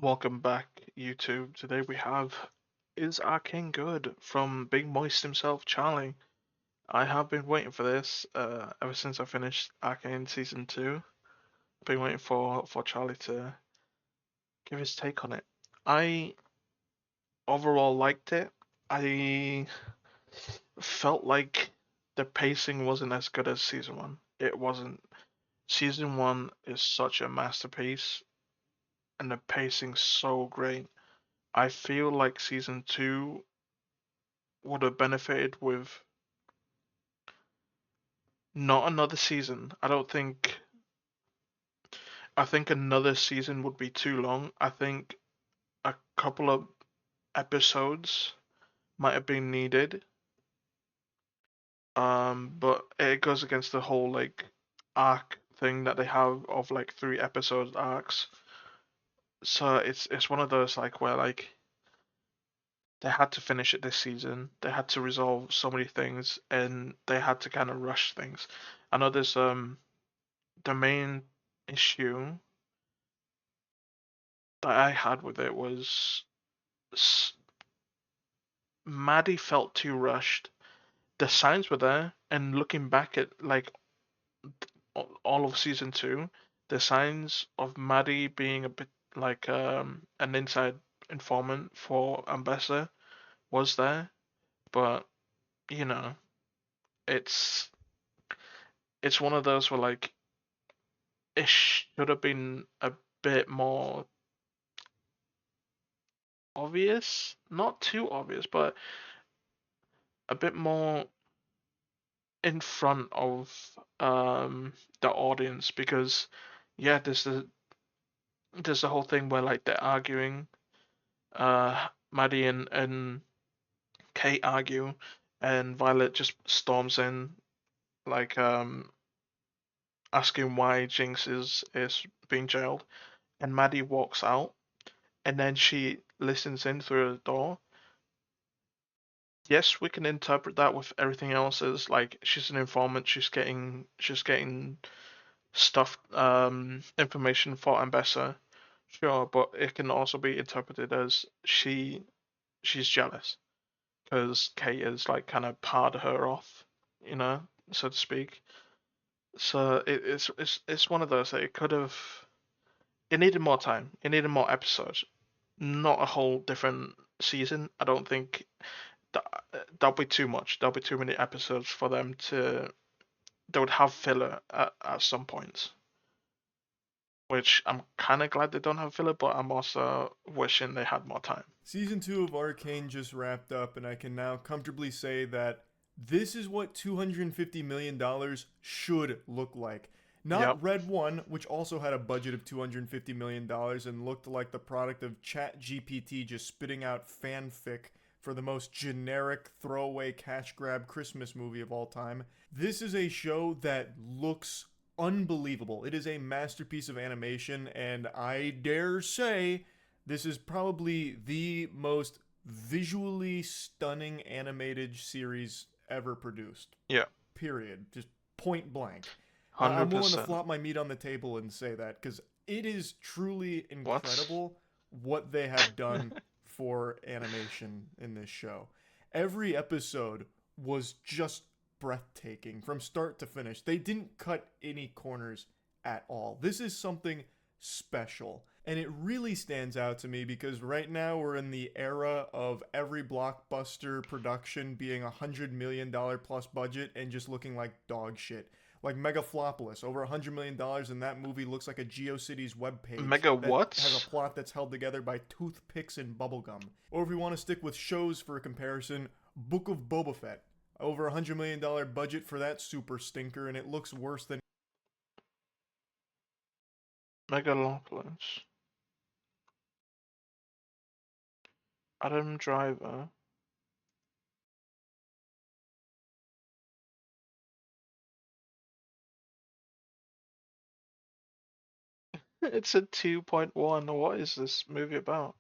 Welcome back, YouTube. Today we have Is Arcane Good from Big Moist himself, Charlie. I have been waiting for this ever since I finished Arcane Season 2. Been waiting for Charlie to give his take on it. I overall liked it. I felt like the pacing wasn't as good as Season 1. It wasn't. Season 1 is such a masterpiece, and the pacing's so great. I feel like Season 2 would have benefited with not another season. I think another season would be too long. I think a couple of episodes might have been needed. But it goes against the whole like arc thing that they have of like 3 episode arcs. So it's one of those like where like they had to finish it this season. They had to resolve so many things and they had to kind of rush things. I know there's the main issue that I had with it was Maddie felt too rushed. The signs were there, and looking back at like all of season 2, the signs of Maddie being a bit like an inside informant for Ambassador was there, but you know, it's it's one of those where like it should have been a bit more obvious, not too obvious, but a bit more in front of the audience because yeah, there's the whole thing where like they're arguing, Maddie and Kate argue, and Violet just storms in like asking why Jinx is being jailed, and Maddie walks out, and then she listens in through the door. Yes, we can interpret that with everything else as like she's an informant, she's getting stuff, information for Ambessa, sure, but it can also be interpreted as she's jealous because Kate is like kind of pawed her off, you know, so to speak. So it's one of those that it needed more time, it needed more episodes, not a whole different season. I don't think that that'll be too much. There'll be too many episodes for them to. They would have filler at some points, which I'm kind of glad they don't have filler, but I'm also wishing they had more time. Season 2 of Arcane just wrapped up, and I can now comfortably say that this is what $250 million should look like. Yep. Not Red 1, which also had a budget of $250 million and looked like the product of ChatGPT just spitting out fanfic for the most generic throwaway cash grab Christmas movie of all time. This is a show that looks unbelievable. It is a masterpiece of animation, and I dare say this is probably the most visually stunning animated series ever produced. Yeah. Period. Just point blank. I'm willing to 100%. flop my meat on the table and say that because it is truly What? incredible what they have done for animation in this show. Every episode was just breathtaking from start to finish. They didn't cut any corners at all. This is something special. And it really stands out to me because right now we're in the era of every blockbuster production being $100 million plus budget and just looking like dog shit. Like Megaflopolis, over $100 million, and that movie looks like a GeoCities webpage Mega that has a what? plot that's held together by toothpicks and bubblegum. Or if we want to stick with shows for a comparison, Book of Boba Fett. Over $100 million budget for that super stinker, and it looks worse than Megalopolis. Adam Driver. It's a 2.1. What is this movie about?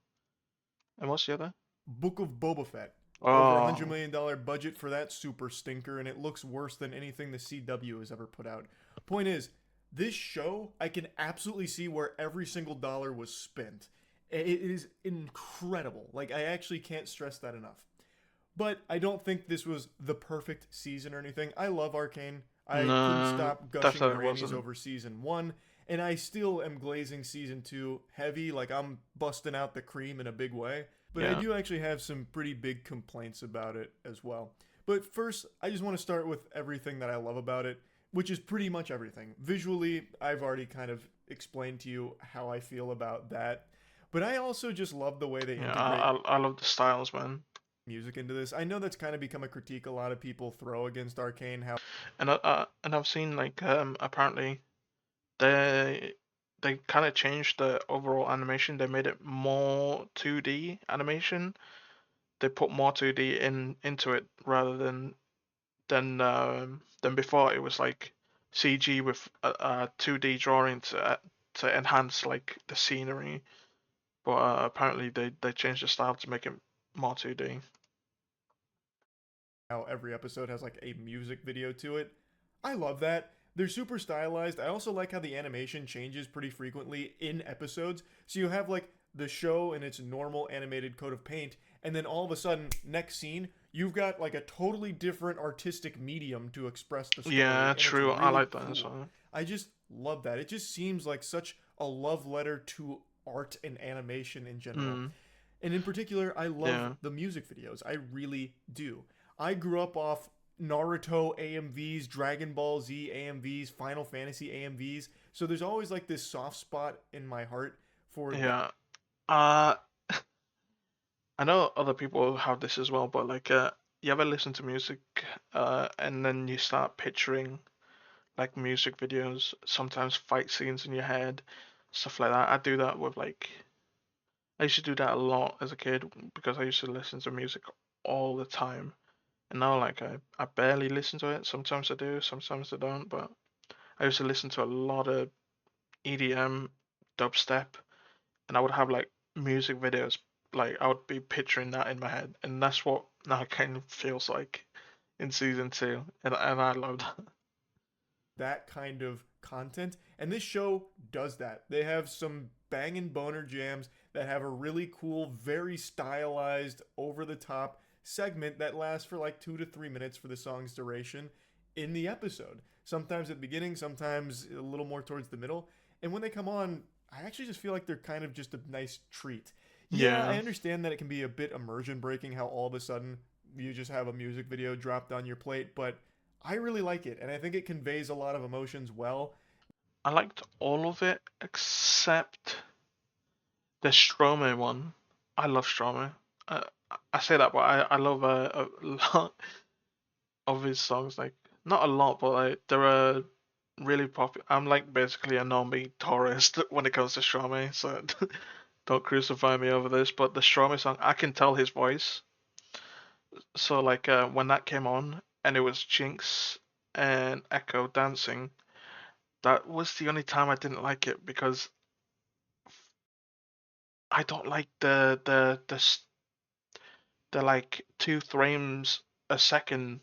And what's the other? Book of Boba Fett. Over Oh, $100 million budget for that super stinker, and it looks worse than anything the CW has ever put out. Point is, this show, I can absolutely see where every single dollar was spent. It is incredible. Like, I actually can't stress that enough. But I don't think this was the perfect season or anything. I love Arcane. I couldn't No, stop gushing definitely grannies wasn't. over season one, and I still am glazing season two heavy. Like, I'm busting out the cream in a big way. But I Yeah. do actually have some pretty big complaints about it as well. But first, I just want to start with everything that I love about it, which is pretty much everything. Visually, I've already kind of explained to you how I feel about that. But I also just love the way they Yeah, integrate I love the styles, man. music into this. I know that's kind of become a critique a lot of people throw against Arcane, how And I've seen like apparently they they kind of changed the overall animation. They made it more 2D animation. They put more 2D into it rather than before. It was like CG with a 2D drawing to enhance like the scenery. But apparently they changed the style to make it more 2D. every episode has like a music video to it. I love that. They're super stylized. I also like how the animation changes pretty frequently in episodes. So you have like the show in its normal animated coat of paint, and then all of a sudden, next scene, you've got like a totally different artistic medium to express the story, Yeah, and it's true. I really like that as cool. well. I just love that. It just seems like such a love letter to art and animation in general. Mm, And in particular, I love yeah. the music videos. I really do. I grew up off Naruto AMVs, Dragon Ball Z AMVs, Final Fantasy AMVs. So there's always like this soft spot in my heart for that. Yeah. I know other people have this as well, but like, you ever listen to music, and then you start picturing like music videos, sometimes fight scenes in your head, stuff like that. I do that with like, I used to do that a lot as a kid because I used to listen to music all the time. And now, like, I barely listen to it. Sometimes I do, sometimes I don't. But I used to listen to a lot of EDM, dubstep, and I would have like music videos. Like I would be picturing that in my head, and that's what now kind of feels like in season two, and I love that. That kind of content. And this show does that. They have some banging boner jams that have a really cool, very stylized, over the top segment that lasts for like 2 to 3 minutes for the song's duration in the episode. Sometimes at the beginning, sometimes a little more towards the middle. And when they come on, I actually just feel like they're kind of just a nice treat. Yeah, I Yeah, understand that it can be a bit immersion breaking how all of a sudden you just have a music video dropped on your plate, but I really like it, and I think it conveys a lot of emotions well. I liked all of it except the Stromae one. I love Stromae. I I say that, but I love a lot of his songs. Like not a lot, but like there are really popular. I'm like basically a normie tourist when it comes to Stromae, so don't crucify me over this. But the Stromae song, I can tell his voice. So like when that came on and it was Jinx and Echo dancing, that was the only time I didn't like it because I don't like the like 2 frames a second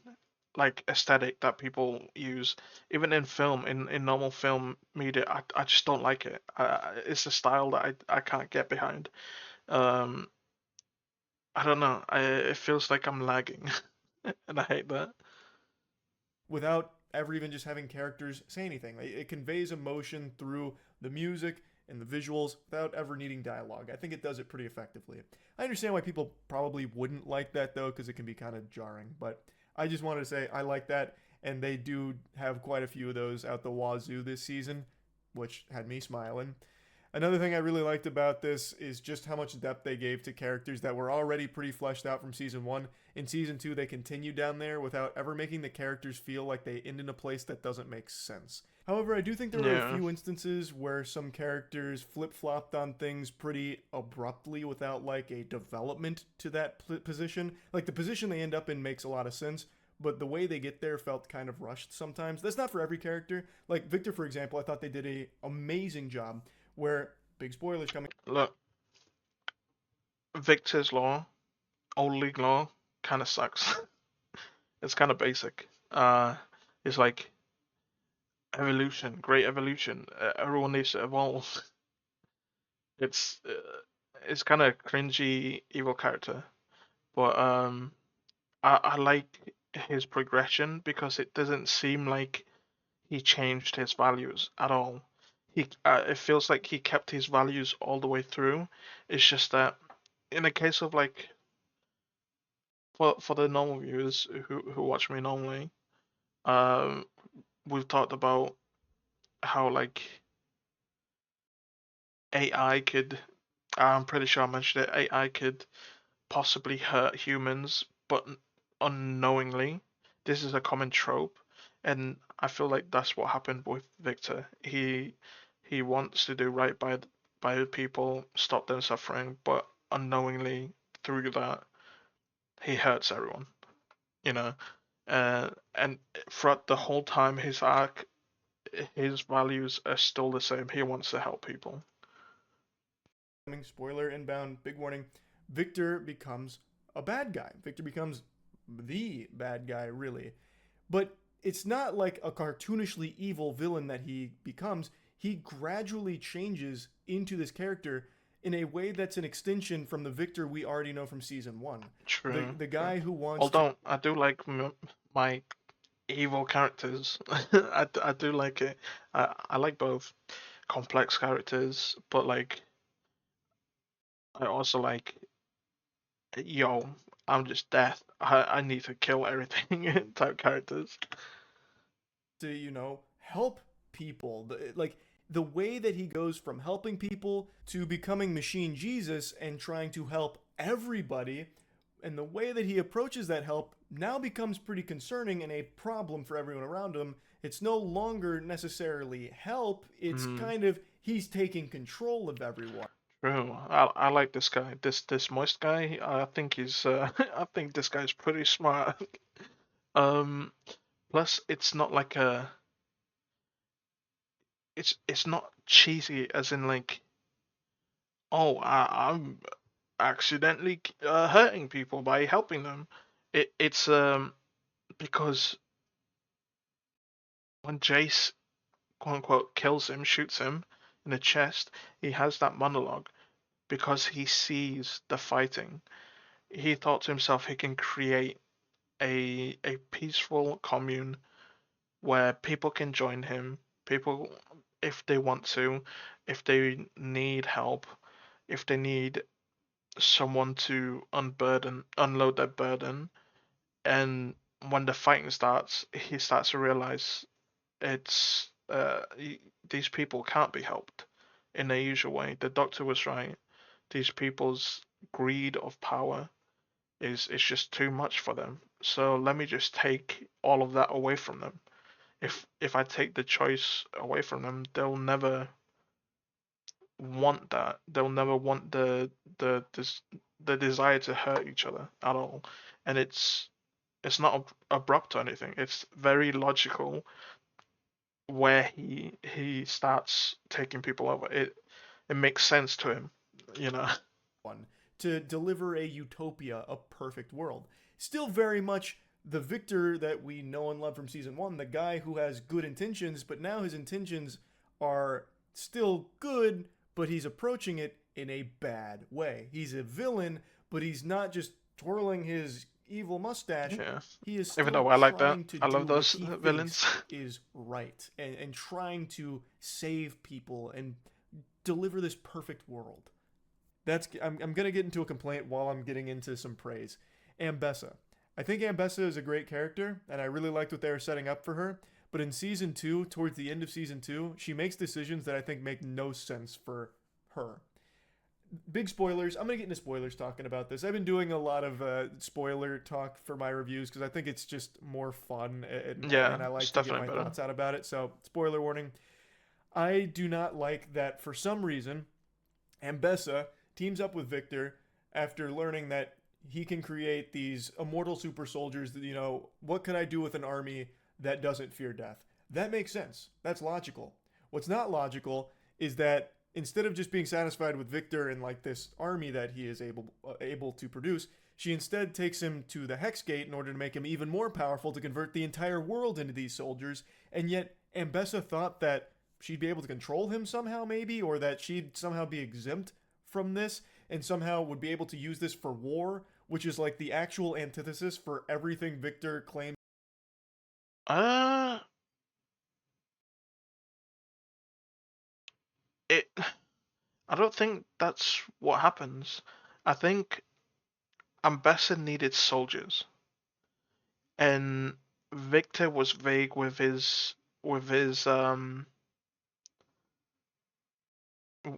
like aesthetic that people use even in film in normal film media. I just don't like it. It's a style that I can't get behind. um I don't know, it feels like I'm lagging and I hate that. Without ever even just having characters say anything. It conveys emotion through the music and the visuals without ever needing dialogue. I think it does it pretty effectively. I understand why people probably wouldn't like that though, because it can be kind of jarring. But I just wanted to say I like that, and they do have quite a few of those out the wazoo this season, which had me smiling. Another thing I really liked about this is just how much depth they gave to characters that were already pretty fleshed out from season one. In season two, they continue down there without ever making the characters feel like they end in a place that doesn't make sense. However, I do think there are a Yeah, few instances where some characters flip flopped on things pretty abruptly without like a development to that position. Like the position they end up in makes a lot of sense, but the way they get there felt kind of rushed sometimes. That's not for every character. Like Victor, for example, I thought they did a amazing job where big spoilers coming. look, Victor's law, old league law, kind of sucks. It's kind of basic. It's like evolution, great evolution. Everyone needs to evolve. It's it's kind of cringy evil character, but I like his progression because it doesn't seem like he changed his values at all. It feels like he kept his values all the way through. It's just that in a case of like for the normal viewers who watch me normally, um, we've talked about how like AI could, I'm pretty sure I mentioned it, AI could possibly hurt humans, but unknowingly. This is a common trope, and I feel like that's what happened with Victor. He wants to do right by the people, stop them suffering, but unknowingly through that he hurts everyone. You know, and throughout the whole time his arc, his values are still the same. He wants to help people. Spoiler inbound, big warning. Victor becomes a bad guy. Victor becomes the bad guy, really. But it's not like a cartoonishly evil villain that he becomes. He gradually changes into this character in a way that's an extension from the Victor we already know from season one. The True, the true. guy who wants to Although I do like my evil characters. I do like it. I like both complex characters, but like I also like, yo, I'm just death. I need to kill everything type characters. help people. Like the way that he goes from helping people to becoming Machine Jesus and trying to help everybody, and the way that he approaches that help now becomes pretty concerning and a problem for everyone around him. It's no longer necessarily help, it's Mm, kind of he's taking control of everyone. true. I like this guy. This moist guy. I think he's I think this guy's pretty smart. Um, plus it's not like a it's not cheesy as in like, oh, I'm accidentally hurting people by helping them. It's because when Jace quote unquote kills him, shoots him in the chest, he has that monologue because he sees the fighting. He thought to himself he can create a peaceful commune where people can join him, people if they want to, if they need help, if they need someone to unload their burden, and when the fighting starts, he starts to realize it's these people can't be helped in the usual way. The doctor was right. These people's greed of power is just too much for them. So let me just take all of that away from them. If I take the choice away from them, they'll never want that. They'll never want this the desire to hurt each other at all. And it's not abrupt or anything. It's very logical where he starts taking people over. It makes sense to him, you know. One to deliver a utopia, a perfect world. Still very much the Victor that we know and love from season one, the guy who has good intentions, but now his intentions are still good, but he's approaching it in a bad way. He's a villain, but he's not just twirling his evil mustache. Yeah. He is Even still though I like that. trying to I do love what those he thinks villains. is right and trying to save people and deliver this perfect world. I'm gonna get into a complaint while I'm getting into some praise. Ambessa. I think Ambessa is a great character, and I really liked what they were setting up for her. But in season two, towards the end of season two, she makes decisions that I think make no sense for her. Big spoilers. I'm gonna get into spoilers talking about this. I've been doing a lot of spoiler talk for my reviews because I think it's just more fun, Yeah, and I like it's to get definitely my better. thoughts out about it. So, spoiler warning. I do not like that for some reason Ambessa teams up with Victor after learning that he can create these immortal super soldiers that, what could I do with an army that doesn't fear death? That makes sense. That's logical. What's not logical is that instead of just being satisfied with Victor and like this army that he is able to produce, she instead takes him to the Hex Gate in order to make him even more powerful to convert the entire world into these soldiers. And yet Ambessa thought that she'd be able to control him somehow, maybe, or that she'd somehow be exempt from this and somehow would be able to use this for war, which is like the actual antithesis for everything Victor claims. Uh, it. I don't think that's what happens. I think Ambessa needed soldiers, and Victor was vague with his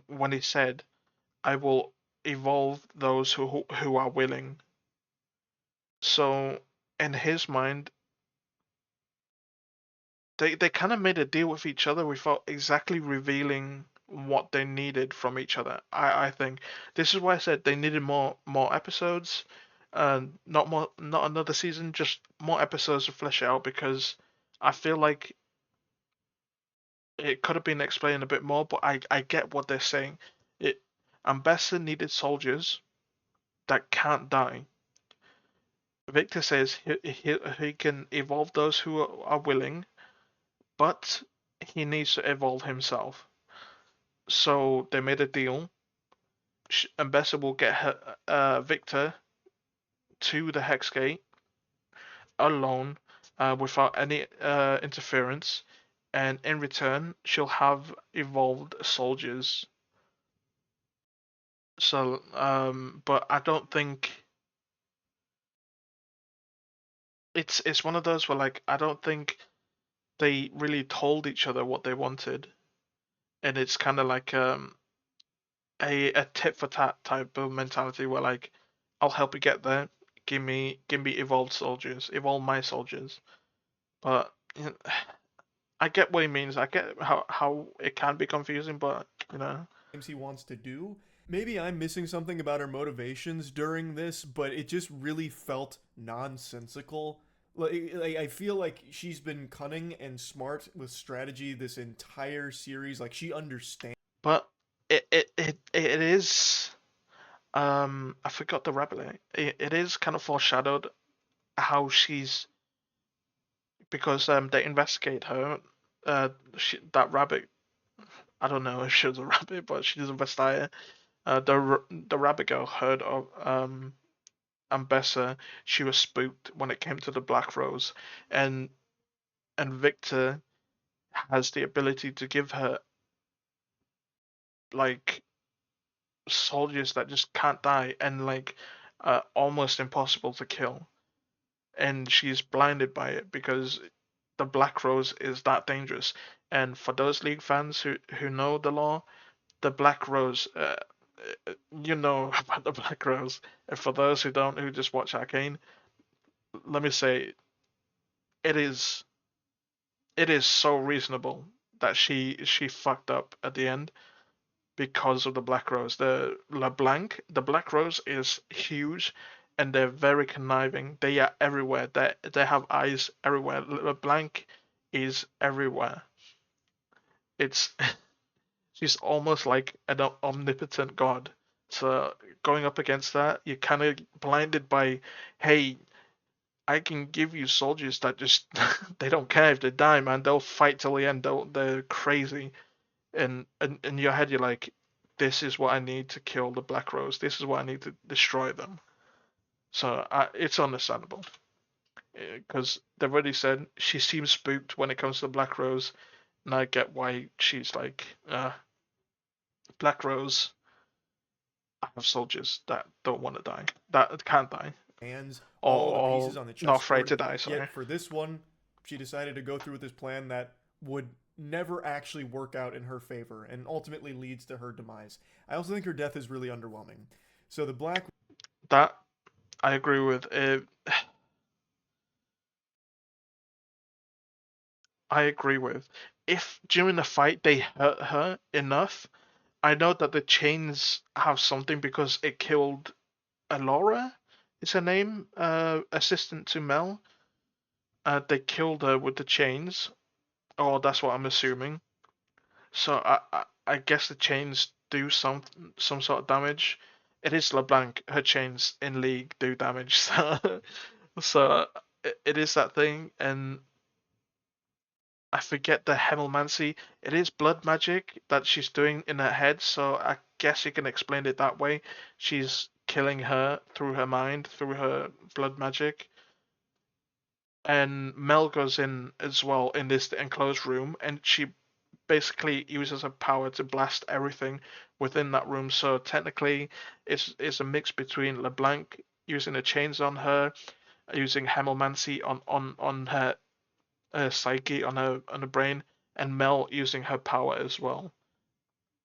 when he said, "I will evolve those who are willing." So in his mind, they kind of made a deal with each other without exactly revealing what they needed from each other. I think this is why I said they needed more episodes, not another season, just more episodes to flesh it out because I feel like it could have been explained a bit more, but I get what they're saying. It Ambessa needed soldiers that can't die. Victor says he can evolve those who are willing, but he needs to evolve himself. So they made a deal. Ambessa will get Victor to the Hex Gate alone, without any interference, and in return, she'll have evolved soldiers. So, but I don't think it's one of those where like I don't think they really told each other what they wanted, and it's kind of like a tit for tat type of mentality where like I'll help you get there. Give me evolved soldiers, evolve my soldiers. But you know, I get what he means. I get how it can be confusing, but you know. He wants to do. Maybe I'm missing something about her motivations during this, but it just really felt nonsensical. Like I feel like she's been cunning and smart with strategy this entire series. Like she understands. But it is I forgot the rabbit. It is kind of foreshadowed how she's because they investigate her. That rabbit. I don't know if she was a rabbit, but she's a Vestaya. The rabbit girl heard of Ambessa. She was spooked when it came to the Black Rose, and Victor has the ability to give her like soldiers that just can't die and like almost impossible to kill. And she's blinded by it because the Black Rose is that dangerous. And for those League fans who know the lore, the Black Rose, you know about the Black Rose. And for those who don't, who just watch Arcane, let me say it is it is so reasonable that she fucked up at the end because of the Black Rose. The Black Rose is huge, and they're very conniving. They are everywhere. They have eyes everywhere. LeBlanc is everywhere. It's she's almost like an omnipotent god. So going up against that, you're kind of blinded by, hey, I can give you soldiers that just they don't care if they die, man. They'll fight till the end. They're crazy. And in your head, you're like, this is what I need to kill the Black Rose. This is what I need to destroy them. So it's understandable because they've already said she seems spooked when it comes to the Black Rose, and I get why she's like, Black Rose. I have soldiers that don't want to die, that can't die, Hands all the or pieces on the not afraid chessboard. to die. Sorry. Yet for this one, she decided to go through with this plan that would never actually work out in her favor and ultimately leads to her demise. I also think her death is really underwhelming. So the Black That I agree with. I agree with. If during the fight they hurt her enough, I know that the chains have something because it killed Alora. Is her name? Assistant to Mel. They killed her with the chains, or that's what I'm assuming. So I guess the chains do some sort of damage. It is LeBlanc. Her chains in League do damage, so it is that thing. And I forget the hemomancy. It is blood magic that she's doing in her head, so I guess you can explain it that way. She's killing her through her mind, through her blood magic. And Mel goes in as well in this enclosed room, and she basically uses her power to blast everything within that room. So technically, it's a mix between LeBlanc using the chains on her, using hemomancy on her psyche, on her brain, and Mel using her power as well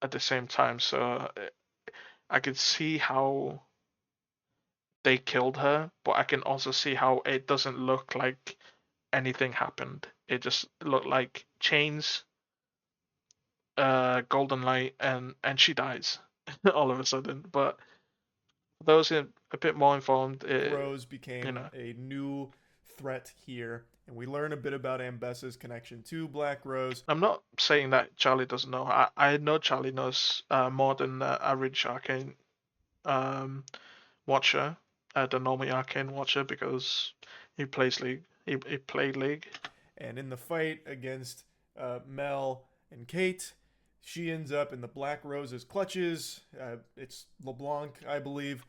at the same time. So I could see how they killed her, but I can also see how it doesn't look like anything happened. It just looked like chains, golden light, and she dies all of a sudden. But those are a bit more informed, Rose you became know, a new threat here, and we learn a bit about Ambessa's connection to Black Rose. I'm not saying that Charlie doesn't know. I know Charlie knows more than the average Arcane um, watcher, the normal Arcane watcher, because he plays League. He played League. And in the fight against Mel and Kate, she ends up in the Black Rose's clutches. It's LeBlanc, I believe.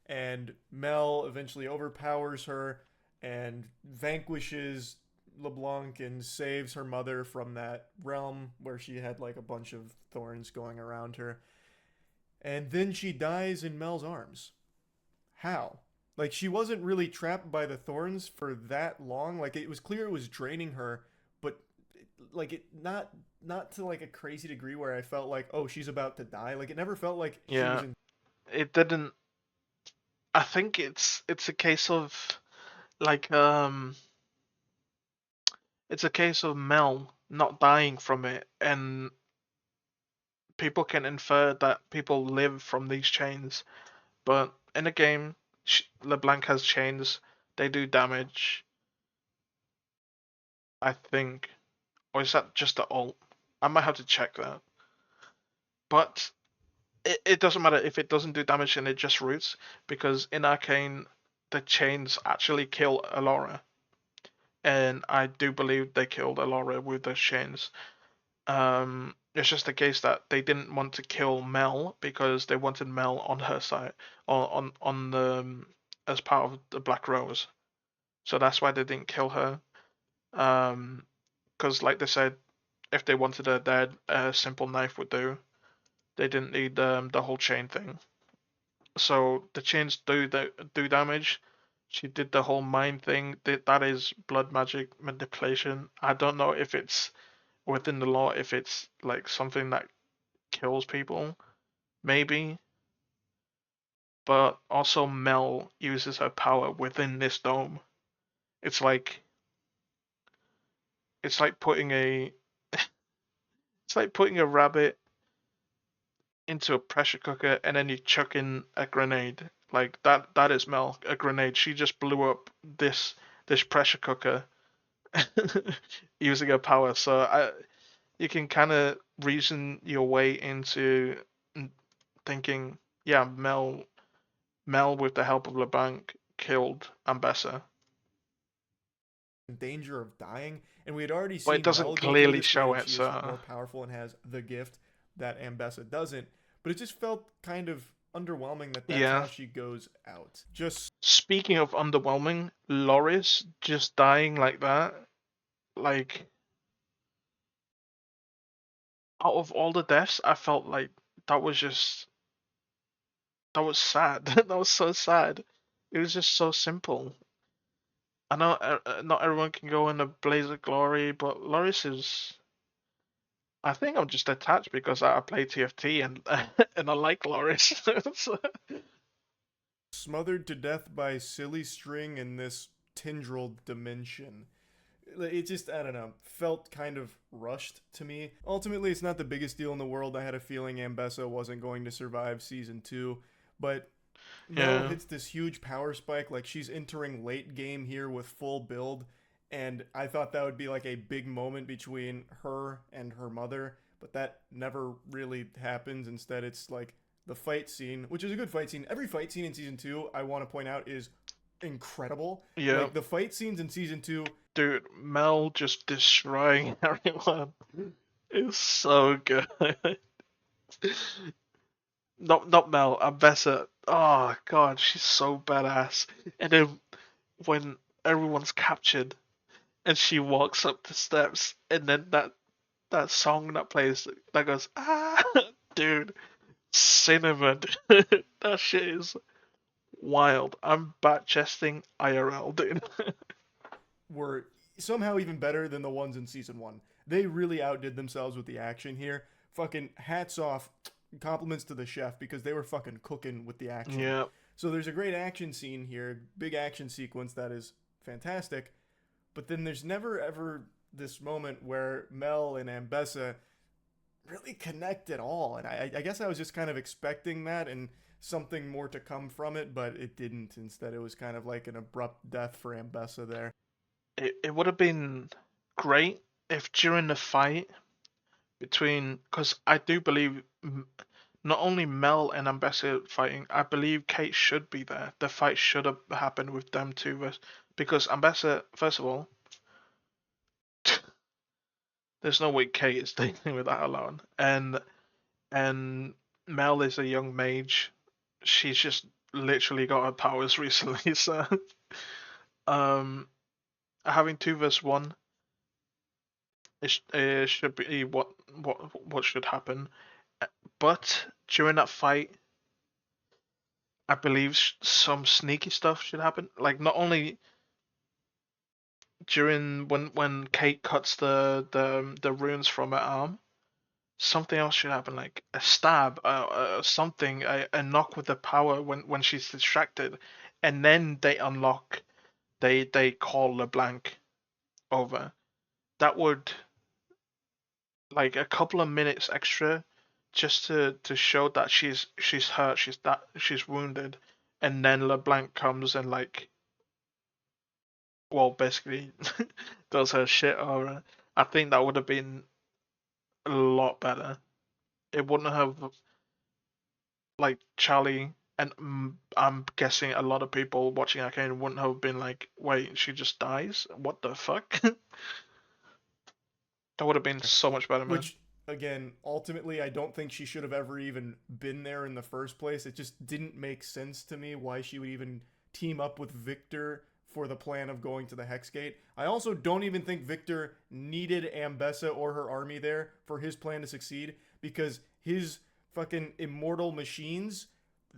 And Mel eventually overpowers her and vanquishes LeBlanc and saves her mother from that realm where she had like a bunch of thorns going around her. And then she dies in Mel's arms. How? Like she wasn't really trapped by the thorns for that long. Like it was clear it was draining her, but like it not to like a crazy degree where I felt like, oh, she's about to die. Like it never felt like she was Yeah, in. it didn't. I think it's a case of like it's a case of Mel not dying from it, and people can infer that people live from these chains. But in the game, LeBlanc has chains. They do damage, I think. Or is that just the ult? I might have to check that. But it doesn't matter if it doesn't do damage and it just roots, because in Arcane, the chains actually kill Alora. And I do believe they killed Alora with those chains. It's just the case that they didn't want to kill Mel because they wanted Mel on her side, on the as part of the Black Rose. So that's why they didn't kill her. Because like they said, if they wanted her dead, a simple knife would do. They didn't need the whole chain thing. So the chains do damage. She did the whole mind thing. That is blood magic manipulation. I don't know if it's within the law, if it's like something that kills people, maybe. But also Mel uses her power within this dome. It's like it's like putting a it's like putting a rabbit into a pressure cooker and then you chuck in a grenade. Like that is Mel, a grenade. She just blew up this pressure cooker using her power. So you can kind of reason your way into thinking, yeah, Mel with the help of LeBlanc killed Ambessa. Danger of dying, and we had already But it seen doesn't Mel go through clearly this. show Granted, it, she is so more powerful and has the gift that Ambessa doesn't, but it just felt kind of underwhelming that that's yeah. how she goes out. Just Speaking of underwhelming, Loris just dying like that, like out of all the deaths, I felt like that was just that was sad. That was so sad. It was just so simple. I know not everyone can go in a blaze of glory, but Loris is. I think I'm just attached because I play TFT and and I like Loris. So, smothered to death by silly string in this tendril dimension. It just, I don't know, felt kind of rushed to me. Ultimately, it's not the biggest deal in the world. I had a feeling Ambessa wasn't going to survive season 2, but Mel yeah, hits this huge power spike. Like she's entering late game here with full build, and I thought that would be like a big moment between her and her mother, but that never really happens. Instead, it's like the fight scene, which is a good fight scene. Every fight scene in season 2, I want to point out, is incredible. yeah, Like the fight scenes in season 2 dude, Mel just destroying everyone is so good. Not Mel, Ambessa. Oh god, she's so badass. And then when everyone's captured and she walks up the steps, and then that song that plays that goes dude, cinnamon. That shit is wild. I'm back chesting IRL, dude. Were somehow even better than the ones in season one. They really outdid themselves with the action here. Fucking hats off, compliments to the chef because they were fucking cooking with the action. Yeah, So there's a great action scene here, big action sequence that is fantastic, but then there's never ever this moment where Mel and Ambessa really connect at all. And I guess I was just kind of expecting that and something more to come from it, but it didn't. Instead, it was kind of like an abrupt death for Ambessa there. it would have been great if during the fight between, because I do believe not only Mel and Ambassador fighting, I believe Kate should be there. The fight should have happened with them two, because Ambassador, first of all, there's no way Kate is dealing with that alone, and Mel is a young mage. She's just literally got her powers recently, so um, having 2 vs 1, it should be what should happen. But during that fight, I believe some sneaky stuff should happen. Like not only during when Kate cuts the runes from her arm, something else should happen. Like a stab, something, a knock with the power when she's distracted, and then they unlock. They call LeBlanc over. That would like a couple of minutes extra just to show that she's hurt, she's wounded, and then LeBlanc comes and like well basically does her shit over. I think that would have been a lot better. It wouldn't have like Charlie and I'm guessing a lot of people watching Arcane wouldn't have been like, wait, she just dies? What the fuck? That would have been so much better, man. Which, again, ultimately, I don't think she should have ever even been there in the first place. It just didn't make sense to me why she would even team up with Victor for the plan of going to the Hex Gate. I also don't even think Victor needed Ambessa or her army there for his plan to succeed because his fucking immortal machines,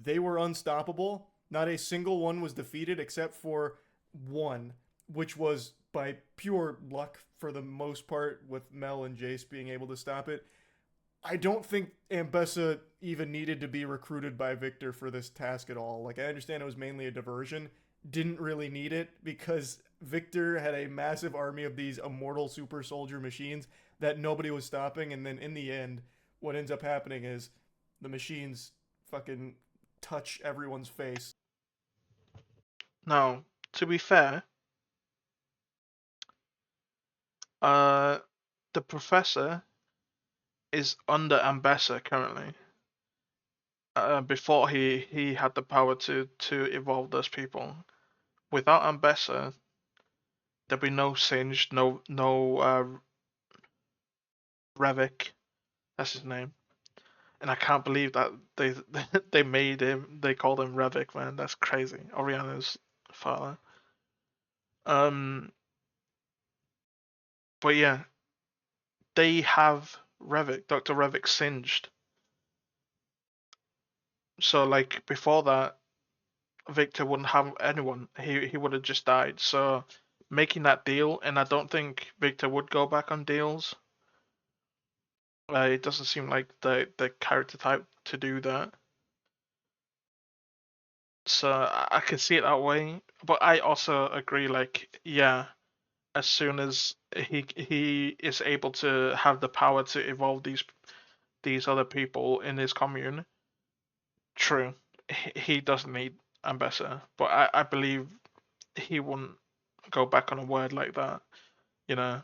they were unstoppable. Not a single one was defeated except for one, which was by pure luck for the most part, with Mel and Jace being able to stop it. I don't think Ambessa even needed to be recruited by Victor for this task at all. Like, I understand it was mainly a diversion. Didn't really need it because Victor had a massive army of these immortal super soldier machines that nobody was stopping. And then in the end, what ends up happening is the machines fucking touch everyone's face. Now, to be fair, uh, the professor is under Ambessa currently. Before he had the power to evolve those people. Without Ambessa, there'd be no Singed, no Revik. That's his name. And I can't believe that they they made him. They called him Revik, man. That's crazy. Oriana's father. Um, but yeah, they have Revik, Dr. Revik Singed. So like before that, Victor wouldn't have anyone. He would have just died. So making that deal, and I don't think Victor would go back on deals. It doesn't seem like the character type to do that. So I can see it that way. But I also agree, like, yeah, as soon as he is able to have the power to evolve these other people in his commune, true, he doesn't need Ambassador. But I believe he wouldn't go back on a word like that, you know.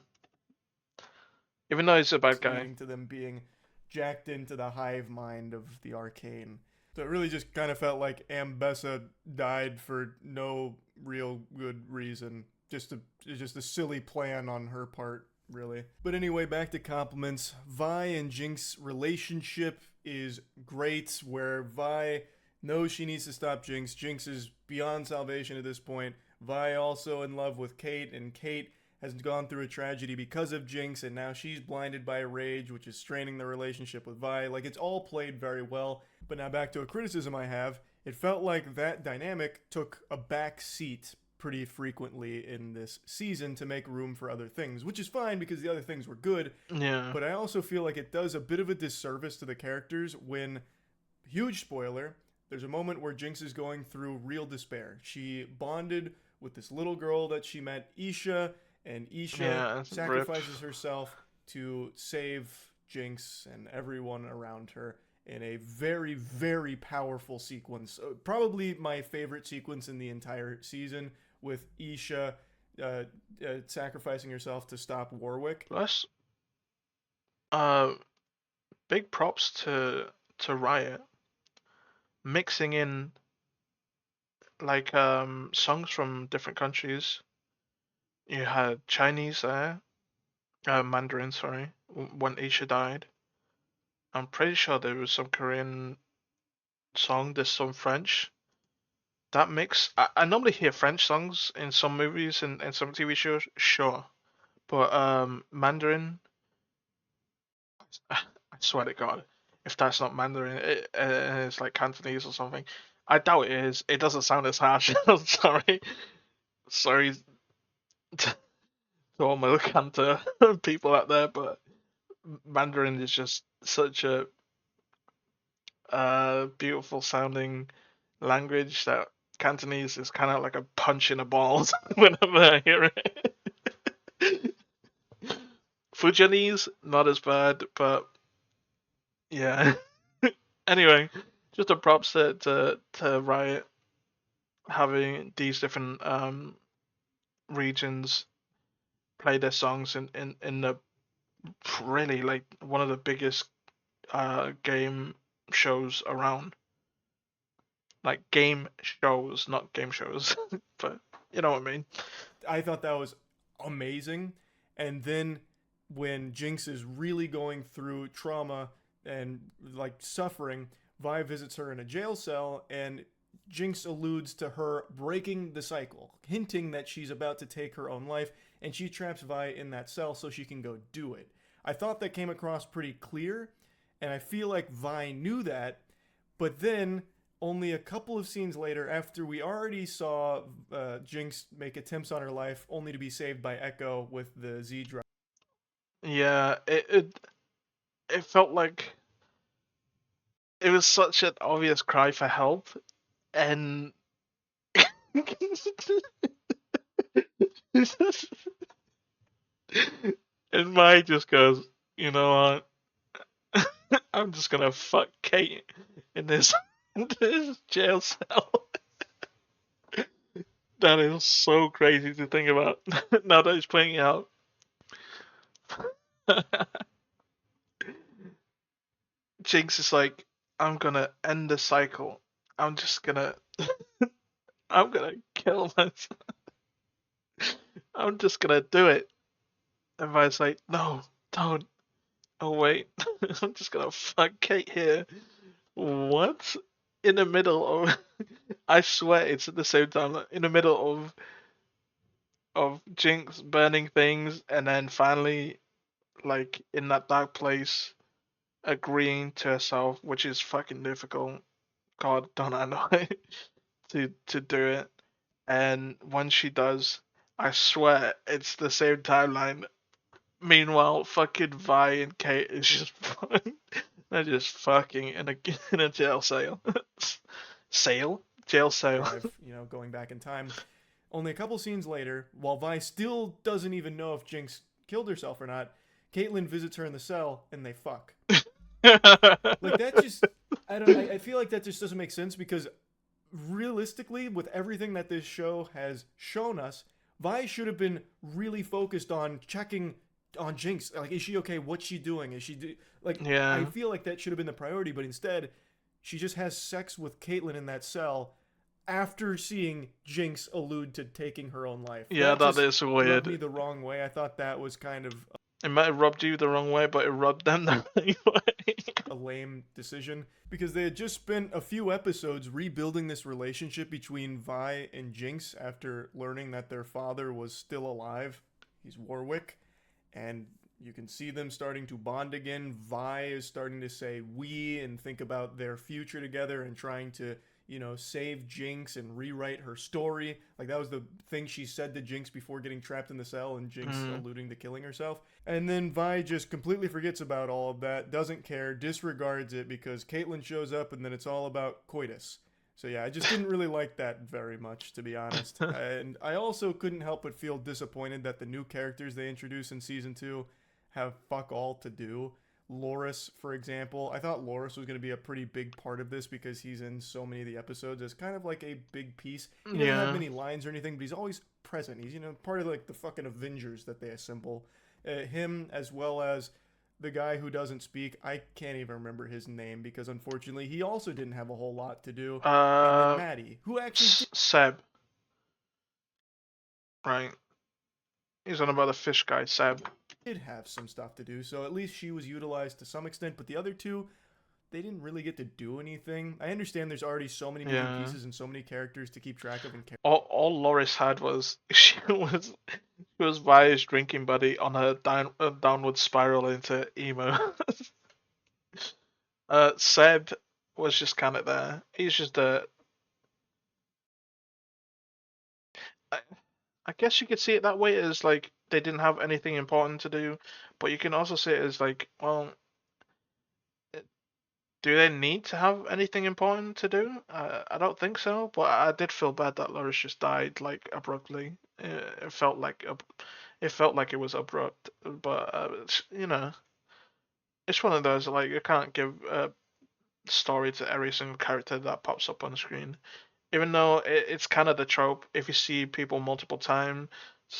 Even though he's a bad guy. Leading to them being jacked into the hive mind of the Arcane. So it really just kind of felt like Ambessa died for no real good reason. just a just a silly plan on her part, really. But anyway, back to compliments. Vi and Jinx relationship is great, where Vi knows she needs to stop Jinx. Jinx is beyond salvation at this point. Vi also in love with Kate, and Kate has gone through a tragedy because of Jinx, and now she's blinded by rage, which is straining the relationship with Vi. Like, it's all played very well. But now back to a criticism I have. It felt like that dynamic took a back seat pretty frequently in this season to make room for other things, which is fine because the other things were good. Yeah. But I also feel like it does a bit of a disservice to the characters when, huge spoiler, there's a moment where Jinx is going through real despair. She bonded with this little girl that she met, Isha, and Isha Yeah. Rip. sacrifices herself to save Jinx and everyone around her in a very, very powerful sequence. Probably my favorite sequence in the entire season, with Isha sacrificing herself to stop Warwick. Plus, uh, big props to Riot mixing in like songs from different countries. You had Chinese there, Mandarin, sorry, when Isha died. I'm pretty sure there was some Korean song, there's some French. That mix, I normally hear French songs in some movies and some TV shows, sure. But Mandarin, I swear to God, if that's not Mandarin, it's like Cantonese or something. I doubt it is. It doesn't sound as harsh. I'm sorry. Sorry to all my Canto people out there, but Mandarin is just such a beautiful sounding language that Cantonese is kind of like a punch in the balls whenever I hear it. Fujianese, not as bad, but yeah. Anyway, just a props to Riot having these different regions play their songs in the really like one of the biggest game shows around. Like game shows, not game shows, but you know what I mean. I thought that was amazing. And then when Jinx is really going through trauma and like suffering, Vi visits her in a jail cell, and Jinx alludes to her breaking the cycle, hinting that she's about to take her own life, and she traps Vi in that cell so she can go do it. I thought that came across pretty clear, and I feel like Vi knew that, but then only a couple of scenes later, after we already saw Jinx make attempts on her life, only to be saved by Echo with the Z drive. Yeah, it felt like it was such an obvious cry for help, and and Mai just goes, you know what? I'm just gonna fuck Kate in this this jail cell. That is so crazy to think about. Now that he's playing it out. Jinx is like, I'm gonna end the cycle. I'm just gonna I'm gonna kill myself. I'm just gonna do it. And Vi's like, no, don't. Oh wait, I'm just gonna fuck Kate here. What? In the middle of I swear it's at the same time, like, in the middle of Jinx burning things and then finally like in that dark place agreeing to herself, which is fucking difficult. God, don't I know it to do it. And when she does, I swear it's the same timeline. Meanwhile, fucking Vi and Kate is just they're just fucking in a jail cell. Sale? Jail sale. Drive, going back in time. Only a couple scenes later, while Vi still doesn't even know if Jinx killed herself or not, Caitlyn visits her in the cell and they fuck. Like that just I feel like that just doesn't make sense because realistically, with everything that this show has shown us, Vi should have been really focused on checking on Jinx. Like, is she okay? What's she doing? Is she like? I Yeah. feel like that should have been the priority, but instead, she just has sex with Caitlyn in that cell, after seeing Jinx allude to taking her own life. Yeah, That that just is rubbed me weird. the wrong way. I thought that was kind of It might have rubbed you the wrong way, but it rubbed them the right way. a lame decision because they had just spent a few episodes rebuilding this relationship between Vi and Jinx after learning that their father was still alive. He's Warwick, and you can see them starting to bond again. Vi is starting to say we and think about their future together and trying to, save Jinx and rewrite her story. Like that was the thing she said to Jinx before getting trapped in the cell and Jinx Mm. alluding to killing herself. And then Vi just completely forgets about all of that, doesn't care, disregards it because Caitlyn shows up and then it's all about coitus. So yeah, I just didn't really like that very much, to be honest. And I also couldn't help but feel disappointed that the new characters they introduced in season 2 have fuck all to do. Loris, for example, I thought Loris was going to be a pretty big part of this because he's in so many of the episodes as kind of like a big piece. He doesn't have Yeah. many lines or anything, but he's always present. He's, part of like the fucking Avengers that they assemble. Him as well as the guy who doesn't speak. I can't even remember his name because unfortunately he also didn't have a whole lot to do. And then Uh, Maddie, who actually Seb, right? He's on about the fish guy, Seb. did have some stuff to do, so at least she was utilized to some extent. But the other two, they didn't really get to do anything. I understand there's already so many moving Yeah. pieces and so many characters to keep track of and All Loris had was she was Vi's drinking buddy on her downward spiral into emo. Seb was just kind of there. He's just a. I, I guess you could see it that way as like they didn't have anything important to do, but you can also see it as like, well, do they need to have anything important to do? I don't think so, but I did feel bad that Loris just died like abruptly. It felt like it felt like it was abrupt, but it's one of those like you can't give a story to every single character that pops up on screen. Even though it's kind of the trope, if you see people multiple times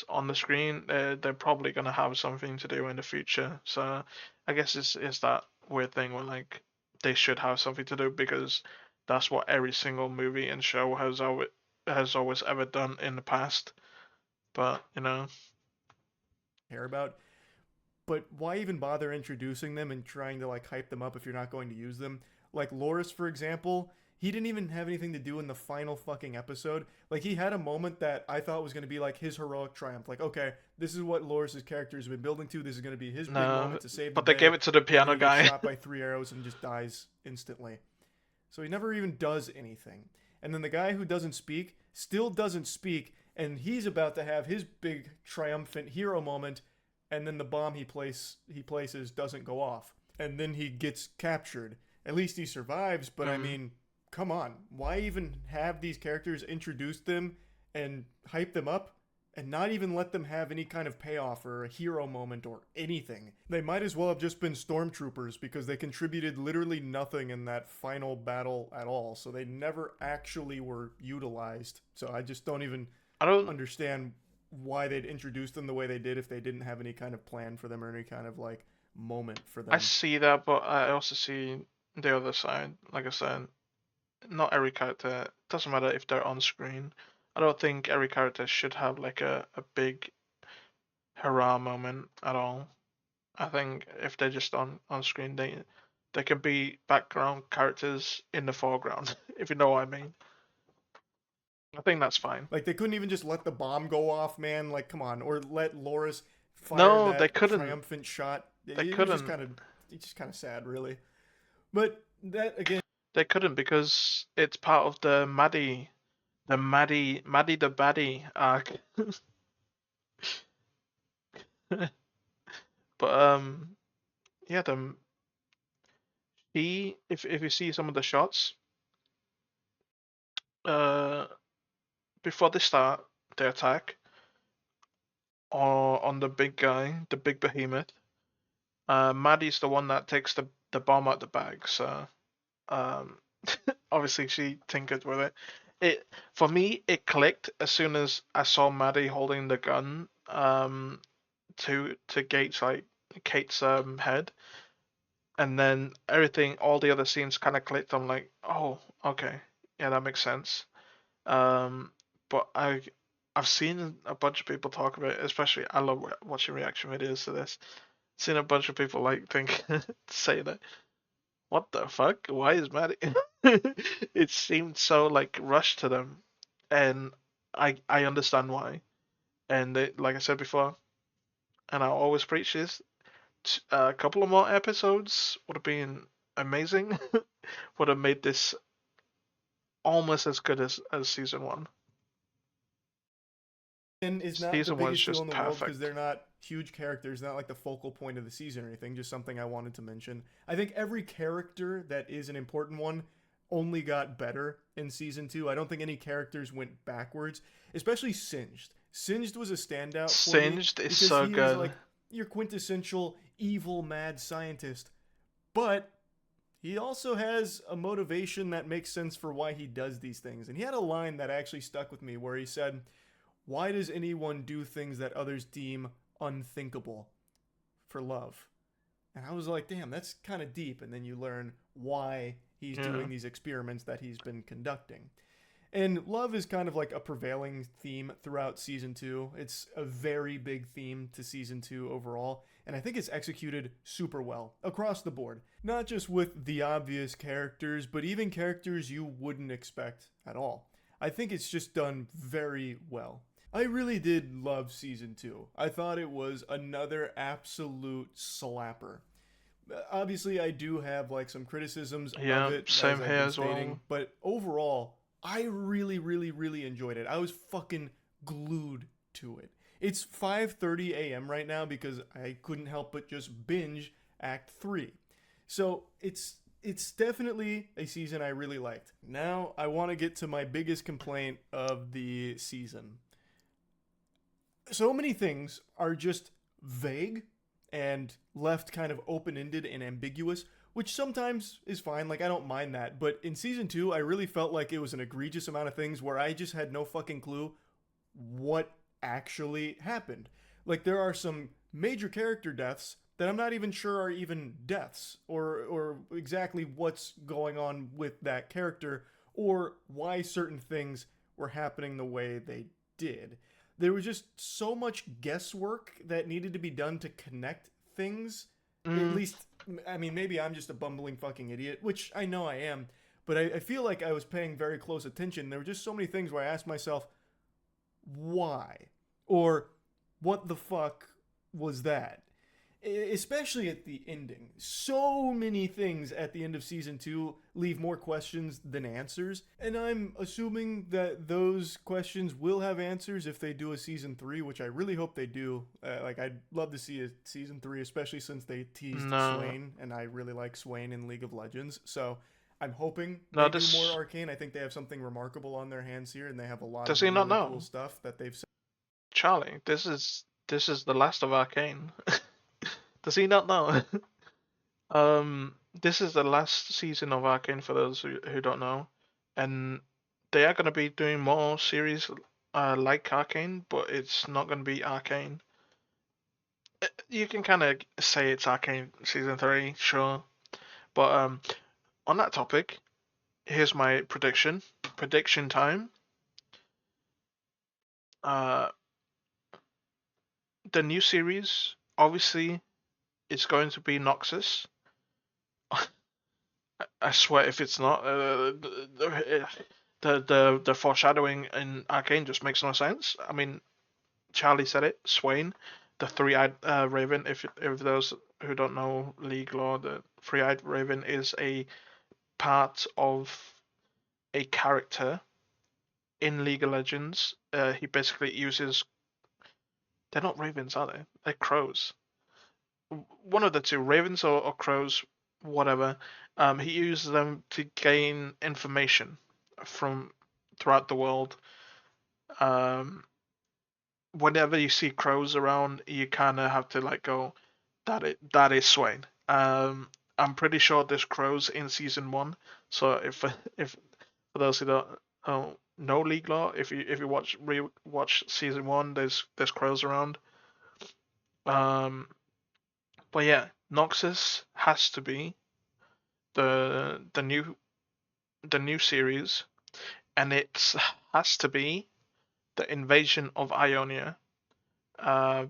on the screen, they're probably gonna have something to do in the future. So I guess it's that weird thing where like they should have something to do because that's what every single movie and show has always ever done in the past. But care about. But why even bother introducing them and trying to like hype them up if you're not going to use them? Like Loris, for example, he didn't even have anything to do in the final fucking episode. Like he had a moment that I thought was going to be like his heroic triumph. Like, okay, this is what Loris's character has been building to. This is going to be his big no, moment to save the but they gave day. it to the And then piano he gets guy. shot by 3 arrows and just dies instantly. So he never even does anything. And then the guy who doesn't speak still doesn't speak, and he's about to have his big triumphant hero moment, and then the bomb he places doesn't go off, and then he gets captured. At least he survives, but I Mm. mean, come on, why even have these characters, introduce them and hype them up and not even let them have any kind of payoff or a hero moment or anything? They might as well have just been stormtroopers because they contributed literally nothing in that final battle at all. So they never actually were utilized. So I just don't even I don't. understand why they'd introduce them the way they did if they didn't have any kind of plan for them or any kind of like moment for I them. see that, but I also see the other side. Like I said, not every character, doesn't matter if they're on screen. I don't think every character should have like a big hurrah moment at all. I think if they're just on screen, they can be background characters in the foreground, if you know what I mean. I think that's fine. Like they couldn't even just let the bomb go off, man. Like come on, or let Loris fire No, they that couldn't. triumphant shot. They It was just couldn't. kind of, it's just kind of sad, really. But that again, They couldn't because it's part of the Maddie the Baddie arc. But yeah, if you see some of the shots, uh, before they start the attack, or on the big guy, the big behemoth, Maddie's the one that takes the bomb out the bag. So um, obviously she tinkered with it. It for me it clicked as soon as I saw Maddie holding the gun to Kate's head, and then everything all the other scenes kind of clicked. I'm like, oh, okay, yeah, that makes sense. Um, but I've seen a bunch of people talk about it, especially I love watching reaction videos to this. Seen a bunch of people like think say that what the fuck? Why is Maddie? It seemed so like rushed to them, and I understand why. And like I said before, and I always preach this, a couple of more episodes would have been amazing. Would have made this almost as good as season one. And is not the Season one's biggest deal in just the world because perfect. they're not huge characters, not like the focal point of the season or anything, just something I wanted to mention. I think every character that is an important one only got better in season 2. I don't think any characters went backwards, especially Singed. Singed was a standout for me Singed is because so he is good. like your quintessential evil mad scientist, but he also has a motivation that makes sense for why he does these things. And he had a line that actually stuck with me where he said, "Why does anyone do things that others deem unthinkable for love?" And I was like, damn, that's kind of deep. And then you learn why he's Yeah. doing these experiments that he's been conducting. And love is kind of like a prevailing theme throughout season 2. It's a very big theme to season 2 overall, and I think it's executed super well across the board. Not just with the obvious characters, but even characters you wouldn't expect at all. I think it's just done very well. I really did love season 2. I thought it was another absolute slapper. Obviously, I do have like some criticisms of Yeah, it, as same I've here been as stating, well. but overall, I really, really, really enjoyed it. I was fucking glued to it. It's 5:30 a.m. right now because I couldn't help but just binge Act 3. So it's definitely a season I really liked. Now I want to get to my biggest complaint of the season. So many things are just vague and left kind of open ended and ambiguous, which sometimes is fine. Like, I don't mind that. But in season 2, I really felt like it was an egregious amount of things where I just had no fucking clue what actually happened. Like, there are some major character deaths that I'm not even sure are even deaths or exactly what's going on with that character or why certain things were happening the way they did. There was just so much guesswork that needed to be done to connect things. At Mm, least, I mean, maybe I'm just a bumbling fucking idiot, which I know I am, but I feel like I was paying very close attention. There were just so many things where I asked myself, why? Or what the fuck was that? Especially at the ending. So many things at the end of season 2 leave more questions than answers, and I'm assuming that those questions will have answers if they do a season 3, which I really hope they do. Like, I'd love to see a season 3, especially since they teased no, Swain, and I really like Swain in League of Legends. So I'm hoping no. they do more This Arcane. I think they have something remarkable on their hands here, and they have a lot does of he not really cool know, stuff that they've. Charlie? This is the last of Arcane. Does he not know? This is the last season of Arcane for those who don't know, and they are gonna be doing more series like Arcane, but it's not gonna be Arcane. You can kind of say it's Arcane season three, sure, but on that topic, here's my prediction. Prediction time. Uh, the new series obviously is going to be Noxus. I swear, if it's not, the foreshadowing in Arcane just makes no sense. I mean, Charlie said it. Swain, the three-eyed raven. If those who don't know League lore, the three-eyed raven is a part of a character in League of Legends. He basically uses. They're not ravens, are they? They're crows. One of the two, ravens or crows, whatever. He uses them to gain information from throughout the world. Um, Whenever you see crows around, you kind of have to like go, that is Swain. I'm pretty sure there's crows in season one. So if for those who don't know League lore, if you watch season one, there's crows around. Um, but yeah, Noxus has to be the new series, and it's has to be the invasion of Ionia. Uh,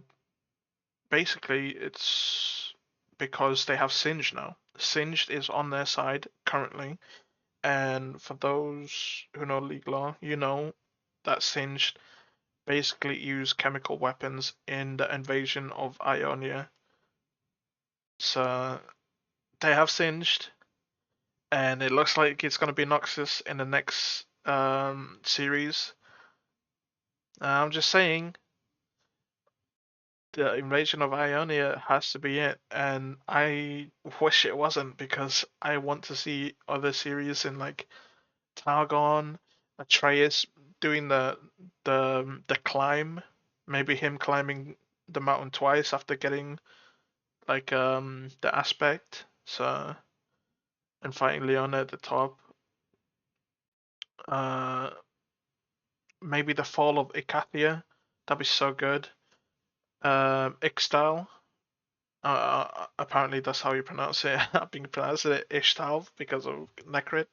Basically, it's because they have Singed now. Singed is on their side currently, and for those who know League lore, you know that Singed basically use chemical weapons in the invasion of Ionia. So they have Singed, and it looks like it's going to be Noxus in the next series. I'm just saying, the invasion of Ionia has to be it, and I wish it wasn't because I want to see other series in like Targon, Atreus doing the climb, maybe him climbing the mountain twice after getting like the aspect, so and fighting Leona at the top. Uh, Maybe the fall of Icathia, that'd be so good. Ixtal. Apparently that's how you pronounce it. I've been pronouncing it Ishtal because of Necrit,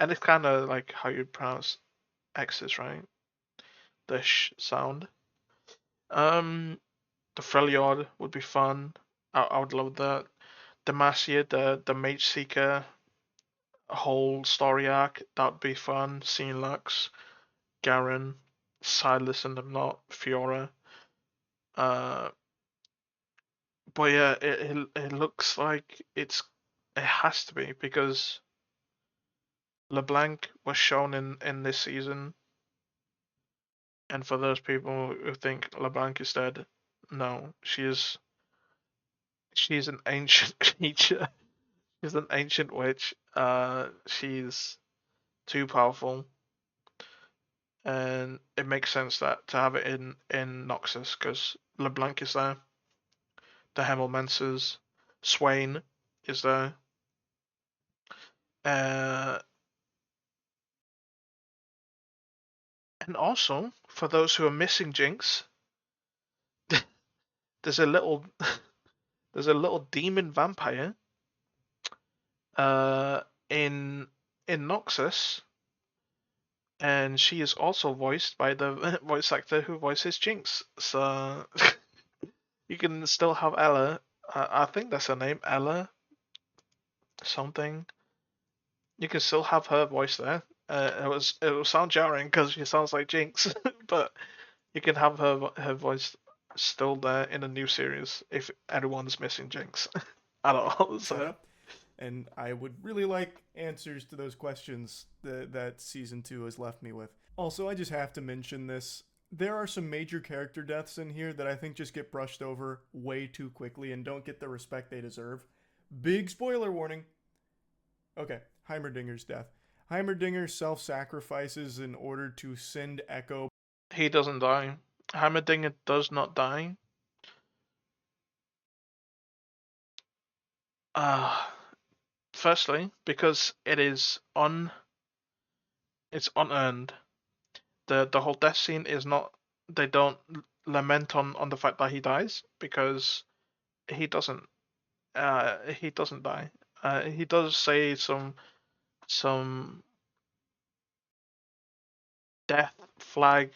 and it's kind of like how you pronounce X's, right? The sh sound. Um, the Freljord would be fun. I would love that. Demacia, the Mage Seeker whole story arc, that'd be fun. Seeing Lux, Garen, Silas and the Not, Fiora. Uh, but yeah, it looks like it has to be because LeBlanc was shown in this season, and for those people who think LeBlanc is dead, no, she's an ancient creature. She's an ancient witch. She's too powerful, and it makes sense that to have it in Noxus because LeBlanc is there, the Hemelmancers, Swain is there, uh, and also for those who are missing Jinx, there's a little there's a little demon vampire uh in in Noxus, and she is also voiced by the voice actor who voices Jinx. So you can still have Ella. I think that's her name, Ella something. You can still have her voice there. It will sound jarring because she sounds like Jinx, but you can have her voice still there in a new series if anyone's missing Jinx at all. Set So up. And I would really like answers to those questions that season 2 has left me with. Also, I just have to mention this. There are some major character deaths in here that I think just get brushed over way too quickly and don't get the respect they deserve. Big spoiler warning. Okay, Heimerdinger's death. Heimerdinger self sacrifices in order to send Echo. he doesn't die. Hammerdinger does not die. Uh Firstly, because it's unearned. The whole death scene is not, they don't lament on the fact that he dies because he doesn't he doesn't die. He does say some death flag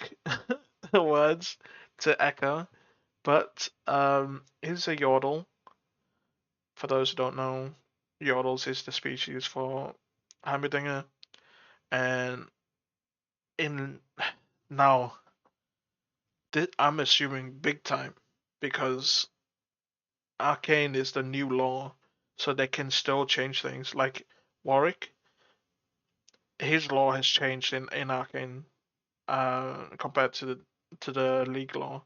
words to Echo, but he's a Yordle. For those who don't know, Yordles is the species for Heimerdinger, and in now I'm assuming big time because Arcane is the new law, so they can still change things. Like Warwick, his law has changed in Arcane compared to the League law.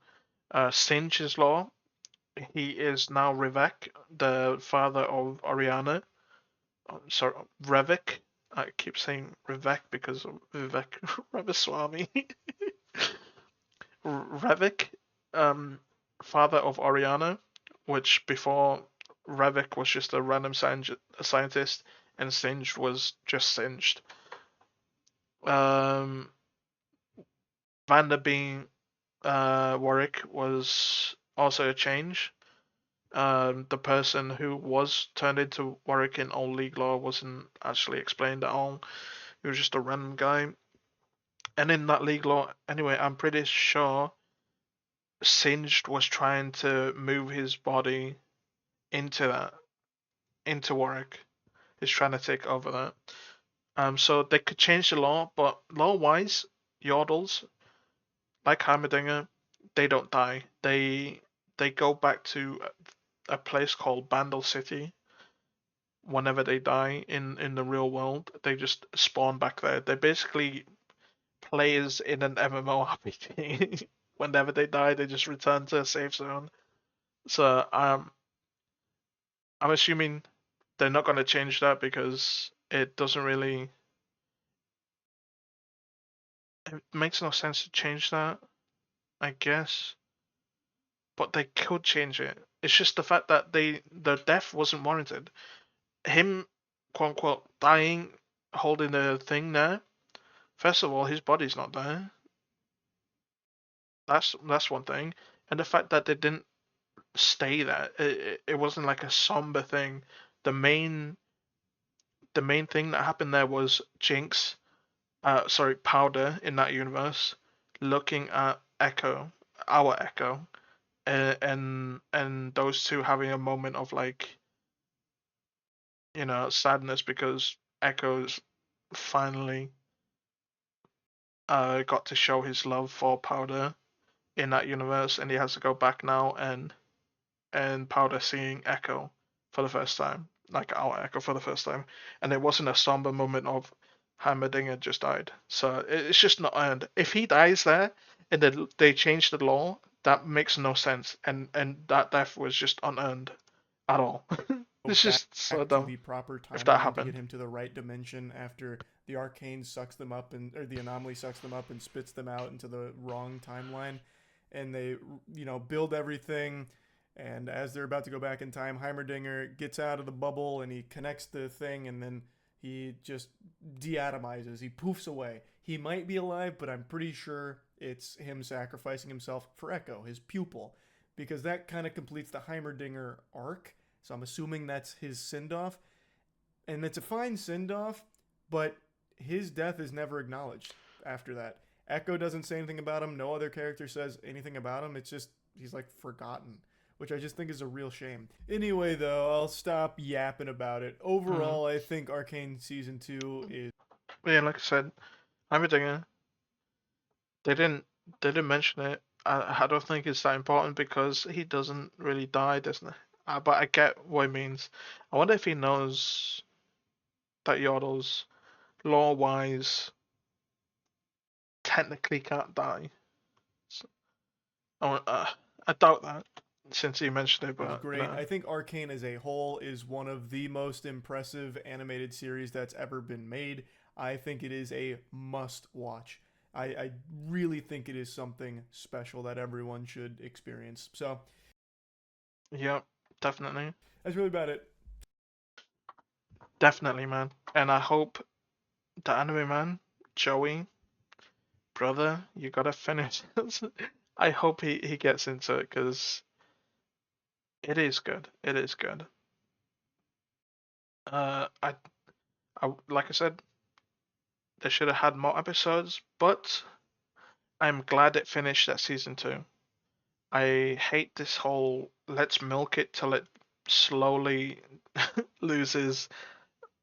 Singe's law, he is now Rivek, the father of Oriana. Sorry, Revik. I keep saying Rivek because of Vivek Ramaswamy. Revik, um, father of Oriana, which before Revik was just a random scientist and Singed was just Singed. Um, Vanda being Warwick was also a change. The person who was turned into Warwick in Old League lore wasn't actually explained at all. He was just a random guy. And in that league law, anyway, I'm pretty sure Singed was trying to move his body into that, into Warwick. He's trying to take over that. So they could change the law, but law-wise, Yordles, like Heimerdinger, they don't die. They go back to a place called Bandle City. Whenever they die in the real world, they just spawn back there. They're basically players in an MMORPG. Whenever they die, they just return to a safe zone. So I'm assuming they're not going to change that because it doesn't really. It makes no sense to change that, I guess. But they could change it. It's just the fact that the death wasn't warranted. Him, quote unquote, dying, holding the thing there. First of all, his body's not there. That's one thing, and the fact that they didn't stay there. It wasn't like a somber thing. The main the main thing that happened there was Jinx, sorry, Powder in that universe, looking at Echo, our Echo, and those two having a moment of like, sadness because Echo's finally got to show his love for Powder in that universe, and he has to go back now and Powder seeing Echo for the first time, like our Echo for the first time, and it wasn't a somber moment of Heimerdinger just died. So it's just not earned. If he dies there and they change the law, that makes no sense, and that death was just unearned at all. It's Back just so to dumb the proper if that timeline to get happened. him to the right dimension after the Arcane sucks them up and or the anomaly sucks them up and spits them out into the wrong timeline, and they build everything. And as they're about to go back in time, Heimerdinger gets out of the bubble and he connects the thing, and then he just deatomizes. He poofs away. He might be alive, but I'm pretty sure it's him sacrificing himself for Echo, his pupil, because that kind of completes the Heimerdinger arc. So I'm assuming that's his send off. And it's a fine send off, but his death is never acknowledged after that. Echo doesn't say anything about him. No other character says anything about him. It's just, he's like forgotten, which I just think is a real shame. Anyway, though, I'll stop yapping about it. Mm. Overall, I think Arcane Season 2 is. But yeah, like I said, Heimerdinger, they didn't they didn't mention it. I don't think it's that important because he doesn't really die, doesn't he? But I get what it means. I wonder if he knows that Yordles, law-wise, technically can't die. So, I doubt that since he mentioned it, Is but great. I think Arcane as a whole is one of the most impressive animated series that's ever been made. I think it is a must watch. I really think it is something special that everyone should experience. So yeah, definitely, that's really about it. definitely, man. And I hope the anime man, Joey, brother, you gotta finish this. I hope he gets into it because it is good. It is good. Uh, I, I like I said, they should have had more episodes, but I'm glad it finished at season two. I hate this whole let's milk it till it slowly loses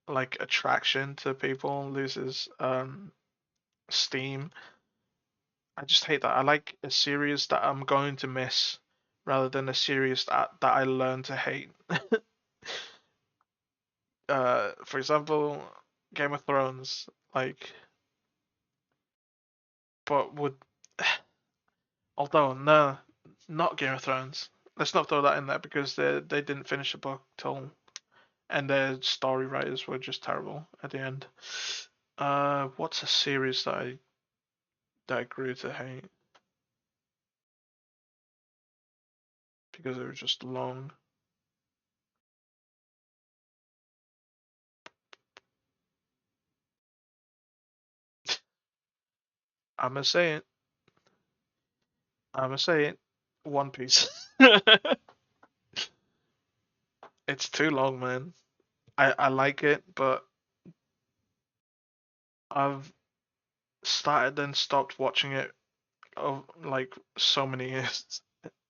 like attraction to people, loses steam. I just hate that. I like a series that I'm going to miss rather than a series that I learn to hate. For example, Game of Thrones, like, but would although no, not Game of Thrones. Let's not throw that in there because they didn't finish the book till and their story writers were just terrible at the end. What's a series that I grew to hate because they were just long? I'm gonna say it. I'm gonna say it. One Piece. It's too long, man. I like it, but I've started then stopped watching it like so many years.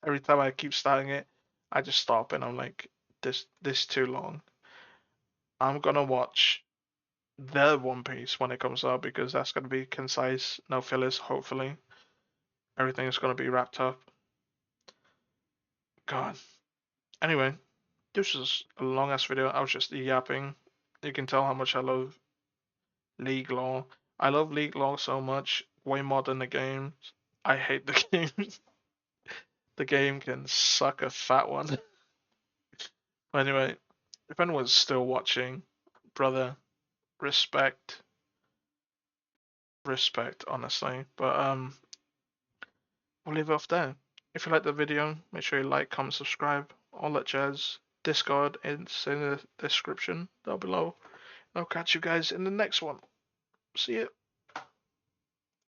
Every time I keep starting it, I just stop and I'm like, this too long. I'm gonna watch the One Piece when it comes out because that's gonna be concise, no fillers. Hopefully, everything is gonna be wrapped up. God. Anyway, this is a long ass video. I was just yapping. You can tell how much I love League Law. I love League Law so much, way more than the game. I hate the game. The game can suck a fat one. Anyway, if anyone's still watching, brother, respect, respect, honestly. But we'll leave it off there. If you like the video, make sure you like, comment, subscribe, all that jazz. Discord is in the description down below. I'll catch you guys in the next one. See you.